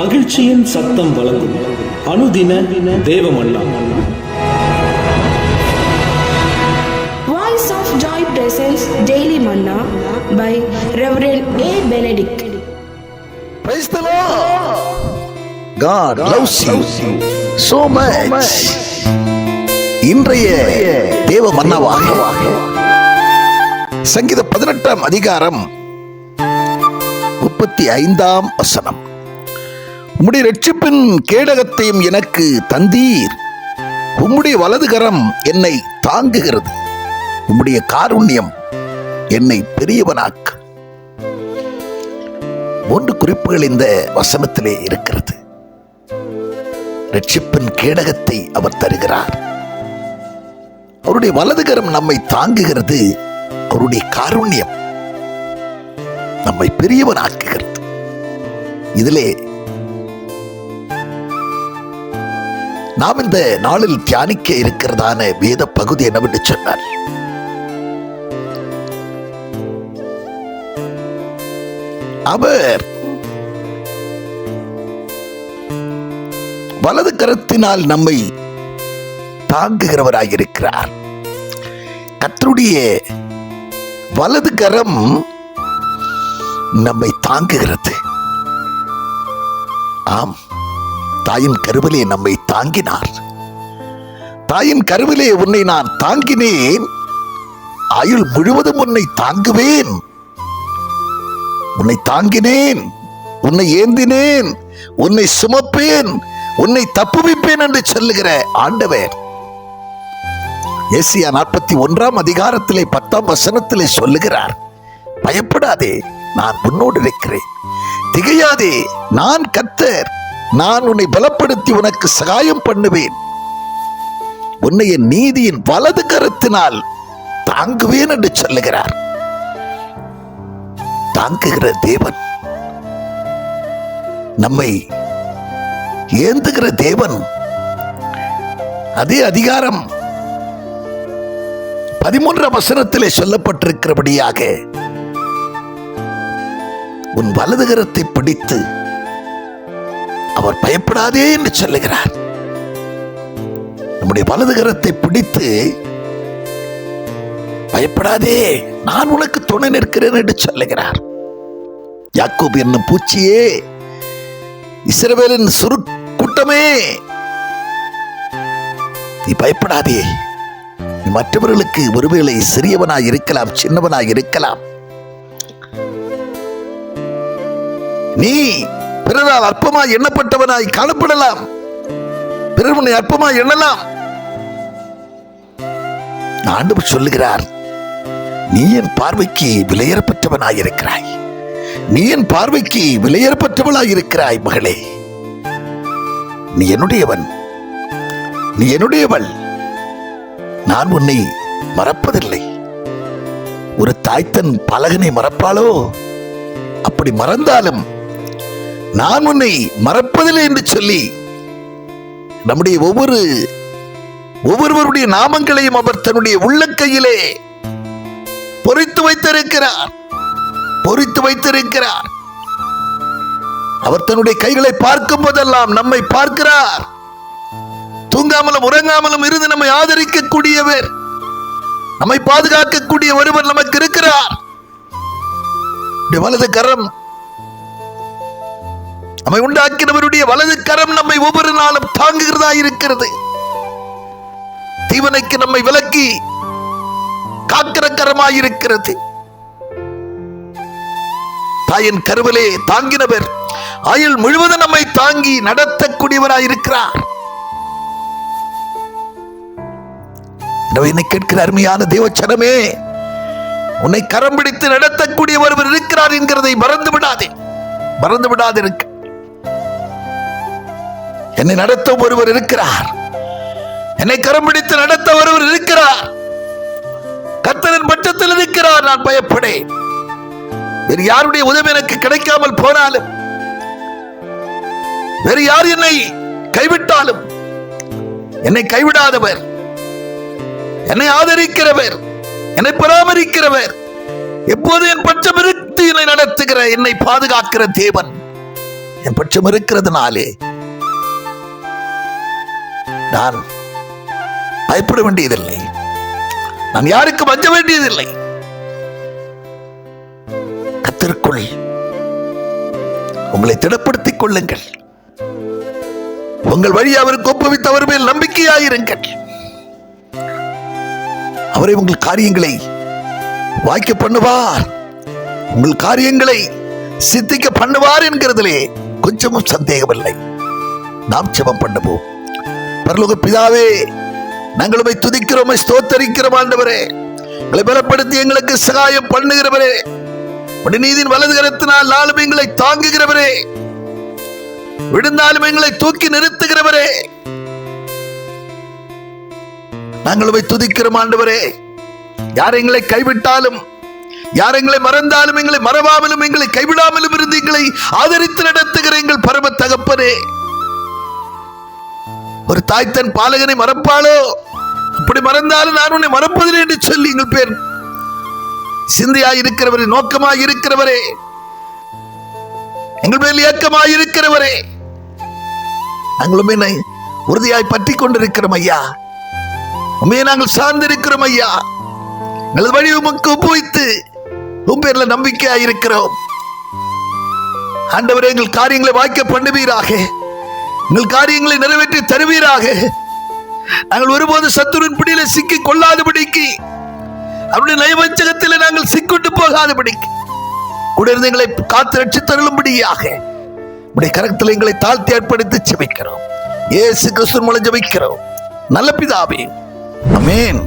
மகிழ்ச்சியின் சத்தம் வழங்கும் அனுதின தேவமன்னா. Voice of Joy presents Daily Manna by Reverend A. Benedict. Praise the Lord. God loves you so much. இன்றைய தேவ மன்னாவாக சங்கீத 18 அதிகாரம் 35 வசனம். உம்முடைய இரட்சிப்பின் கேடகத்தையும் எனக்கு தந்தீர், உம்முடைய வலதுகரம் என்னை தாங்குகிறது, உம்முடைய காருண்யம் என்னை பெரியவனாக்கு. 3 குறிப்புகள் இந்த வசனத்திலே இருக்கிறது. இரட்சிப்பின் கேடகத்தை அவர் தருகிறார், அவருடைய வலதுகரம் நம்மை தாங்குகிறது, அவருடைய காருண்யம் நம்மை பெரியவனாக்குகிறது. இதிலே நாம் இந்த நாளில் தியானிக்க இருக்கிறதான வேத பகுதி என்னவென்று சொன்னார். அவர் வலது கரத்தினால் நம்மை தாங்குகிறவராயிருக்கிறார். கர்த்தருடைய வலது கரம் நம்மை தாங்குகிறது. ஆம், தாயின் கருவிலே நம்மை தாங்கினார். தாயின் கருவிலே உன்னை நான் தாங்கினேன், ஆயுள் முழுவதும் உன்னை தாங்குவேன், உன்னை தாங்கினேன், உன்னை ஏந்தினேன், உன்னை சுமப்பேன், உன்னை தப்புவிப்பேன் என்று சொல்லுகிற ஆண்டவர் ஏசாயா 41 அதிகாரத்திலே 10 வசனத்திலே சொல்லுகிறார், பயப்படாதே, நான் உன்னோடு இருக்கிறேன், திகையாதே, நான் கர்த்தர், நான் உன்னை பலப்படுத்தி உனக்கு சகாயம் பண்ணுவேன், உன்னை என் நீதியின் வலது கரத்தினால் தாங்குவேன் என்று சொல்லுகிறார். தாங்குகிற தேவன், நம்மை ஏந்துகிற தேவன். அதே அதிகாரம் 13 வசனத்திலே சொல்லப்பட்டிருக்கிறபடியாக உன் வலதுகரத்தை பிடித்து அவர் பயப்படாதே என்று சொல்லுகிறார். நம்முடைய வலதுகரத்தை பிடித்து பயப்படாதே, நான் உனக்கு துணை நிற்கிறேன் என்று சொல்லுகிறார். யாக்கோபு என்னும் பூச்சியே, இஸ்ரவேலின் சுரு கூட்டமே, நீ பயப்படாதே. நீ மற்றவர்களுக்கு ஒருவேளை சிறியவனாய் இருக்கலாம், சின்னவனாய் இருக்கலாம், நீ பிறரால் அற்பமாய் எண்ணப்பட்டவனாய் காணப்படலாம், பிறர் அற்பமாய் எண்ணலாம். ஆண்டவர் சொல்லுகிறார், நீ என் பார்வைக்கு விலையேறப்பட்டவனாய் இருக்கிறாய், நீ என் பார்வைக்கு விலையேறப்பட்டவளாய் இருக்கிறாய். மகளே, நீ என்னுடையவன், நீ என்னுடையவள், நான் உன்னை மறப்பதில்லை. ஒரு தாய் தன் பலகனை மறப்பாளோ? அப்படி மறந்தாலும் நான் உன்னை மறப்பதில்லை என்று சொல்லி நம்முடைய ஒவ்வொருவருடைய நாமங்களையும் அவர் தன்னுடைய உள்ளங்கையிலே பொறித்து வைத்திருக்கிறார், பொறித்து வைத்திருக்கிறார். அவர் தன்னுடைய கைகளை பார்க்கும் போதெல்லாம் நம்மை பார்க்கிறார். தூங்காமலும் உறங்காமலும் இருந்து நம்மை ஆதரிக்கக்கூடியவர், நம்மை பாதுகாக்கக்கூடிய ஒருவர் நமக்கு இருக்கிறார். வலது கரம், நம்மை உண்டாக்கினவருடைய வலது கரம் நம்மை ஒவ்வொரு நாளும் தாங்குகிறதா இருக்கிறது. தீவனைக்கு நம்மை விலக்கி காக்கிற கரமாயிருக்கிறது. தாயின் கருவிலே தாங்கினவர் ஆயுள் முழுவதும் நம்மை தாங்கி நடத்தக்கூடியவராயிருக்கிறார். என்னை கேட்கிற அருமையான தேவச்சனமே, உன்னை கரம் பிடித்து நடத்தக்கூடிய ஒருவர் இருக்கிறார் என்கிறதை மறந்து விடாதே, மறந்து விடாது இருக்க. என்னை நடத்த ஒருவர் இருக்கிறார், என்னை கரம் பிடித்து நடத்த ஒருவர் இருக்கிறார், கர்த்தரின் பட்சத்தில் இருக்கிறார். நான் பயப்படேன். வேறு யாருடைய உதவி எனக்கு கிடைக்காமல் போனாலும், வேறு யார் என்னை கைவிட்டாலும், என்னை கைவிடாதவர், என்னை ஆதரிக்கிறவர், என்னை பராமரிக்கிறவர், எப்போது என் பட்சம் இருந்து என்னை நடத்துகிற, என்னை பாதுகாக்கிற தேவன் என் பட்சம் இருக்கிறதுனாலே நான் பயப்பட வேண்டியதில்லை, நான் யாருக்கும் அஞ்ச வேண்டியதில்லை. கர்த்தருக்குள் உங்களை திடப்படுத்திக் கொள்ளுங்கள். உங்கள் வழி அவருக்கு ஒப்புவித்து அவர் மேல் நம்பிக்கையாயிருங்கள். அவரை உங்கள் காரியங்களை வாய்க்க பண்ணுவார், உங்கள் காரியங்களை சித்திக்க பண்ணுவார் என்கிறதிலே கொஞ்சமும் சந்தேகமில்லை. நாம் ஜெபம் பண்ணுவோம். பரலோக பிதாவே, நாங்கள் உம்மை துதிக்கிறோம், ஸ்தோத்தரிக்கிறோம். ஆண்டவரே, எங்களை பலப்படுத்தி எங்களுக்கு சகாயம் பண்ணுகிறவரே, உடைய நீதியின் வலது கரத்தினால் நாளும் எங்களை தாங்குகிறவரே, விழுந்தாலும் எங்களை தூக்கி நிறுத்துகிறவரே, நாங்கள் உம்மை துதிக்கிறோம். ஆண்டவரே, யார் எங்களை கைவிட்டாலும், யார் எங்களை மறந்தாலும், எங்களை மறவாமலும் எங்களை கைவிடாமலும் இருந்து எங்களை ஆதரித்து நடத்துகிற எங்கள் பரம தகப்பனே, ஒரு தாய் தன் பாலகனை மறப்பாளோ? அப்படி மறந்தாலும் நான் உன்னை மறப்பதில்லை என்று சொல்லி எங்கள் பேர் சிந்தையாய் இருக்கிறவரே, நோக்கமாய் இருக்கிறவரே, எங்கள் மேல் இயக்கமாய் இருக்கிறவரே, நாங்கள் உண்மை உறுதியாய் பற்றி கொண்டிருக்கிறோம் ஐயா. உண்மையை நாங்கள் சார்ந்திருக்கிறோம் ஐயா. எங்களது வழி உமக்கு ஒப்புவித்து உன் பேர்ல நம்பிக்கையாய் இருக்கிறோம். ஆண்டவரே, எங்கள் காரியங்களை வாய்க்க பண்ணுவீராக, எங்கள் காரியங்களை நிறைவேற்றி தருவீராக. நாங்கள் ஒருபோது சத்துருவின் பிடியில சிக்கிக் கொள்ளாதபடிக்கு, அவருடைய நயவஞ்சகத்தில் நாங்கள் சிக்கொண்டு போகாதபடிக்கு கூட இருந்து எங்களை காத்து ரட்சித்தருளும்படியாக உடைய கரத்தில் எங்களை தாழ்த்தி ஏற்படுத்தி ஜெபிக்கிறோம். இயேசு கிறிஸ்து மூலம் ஜெபிக்கிறோம் நல்ல பிதாவே, ஆமென்.